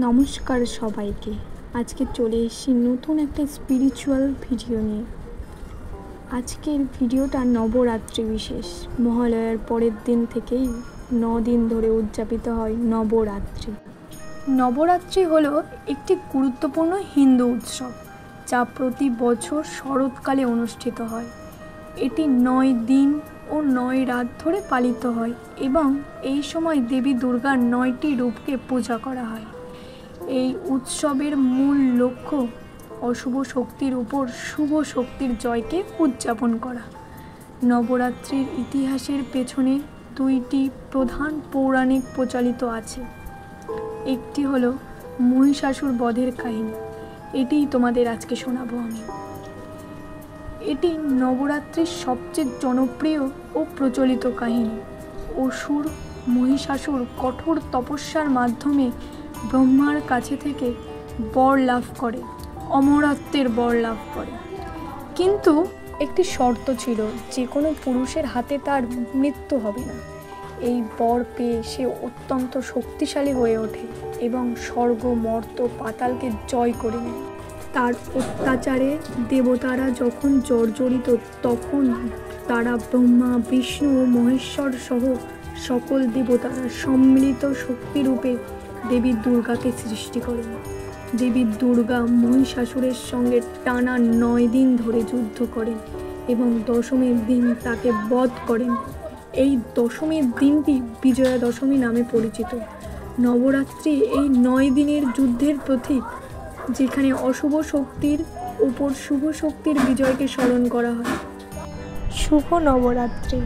নমস্কার সবাইকে। আজকে চলে এসেছি নতুন একটা স্পিরিচুয়াল ভিডিও নিয়ে। আজকের ভিডিওটা নবরাত্রি বিশেষ। মহালয়ার পরের দিন থেকেই 9 দিন ধরে উদযাপিত হয় নবরাত্রি। নবরাত্রি হলো একটি গুরুত্বপূর্ণ হিন্দু উৎসব, যা প্রতি বছর শরৎকালে অনুষ্ঠিত হয়। এটি 9 দিন ও 9 রাত ধরে পালিত হয় এবং এই সময় দেবী দুর্গার 9টি রূপকে পূজা করা হয়। এই উৎসবের মূল লক্ষ্য অশুভ শক্তির উপর শুভ শক্তির জয়কে উদযাপন করা। নবরাত্রির ইতিহাসের পেছনে 2টি প্রধান পৌরাণিক প্রচলিত আছে। একটি হলো মহিষাসুর বধের কাহিনী, এটিই তোমাদের আজকে শোনাবো আমি। এটি নবরাত্রির সবচেয়ে জনপ্রিয় ও প্রচলিত কাহিনী। অসুর মহিষাসুর কঠোর তপস্যার মাধ্যমে ব্রহ্মার কাছে থেকে বর লাভ করে, অমরত্বের বর লাভ করে। কিন্তু একটি শর্ত ছিল, যে কোনো পুরুষের হাতে তার মৃত্যু হবে না। এই বর পেয়ে সে অত্যন্ত শক্তিশালী হয়ে ওঠে এবং স্বর্গ, মর্ত, পাতালকে জয় করে নেয়। তার অত্যাচারে দেবতারা যখন জর্জরিত, তখন তারা ব্রহ্মা, বিষ্ণু ও মহেশ্বর সহ সকল দেবতারা সম্মিলিত শক্তিরূপে দেবী দুর্গাকে সৃষ্টি করেন। দেবী দুর্গা মহিষাসুরের সঙ্গে টানা 9 দিন ধরে যুদ্ধ করেন এবং দশমীর দিন তাকে বধ করেন। এই দশমীর দিনটি বিজয়া দশমী নামে পরিচিত। নবরাত্রি এই 9 দিনের যুদ্ধের প্রতীক, যেখানে অশুভ শক্তির উপর শুভ শক্তির বিজয়কে স্মরণ করা হয়। শুভ নবরাত্রি।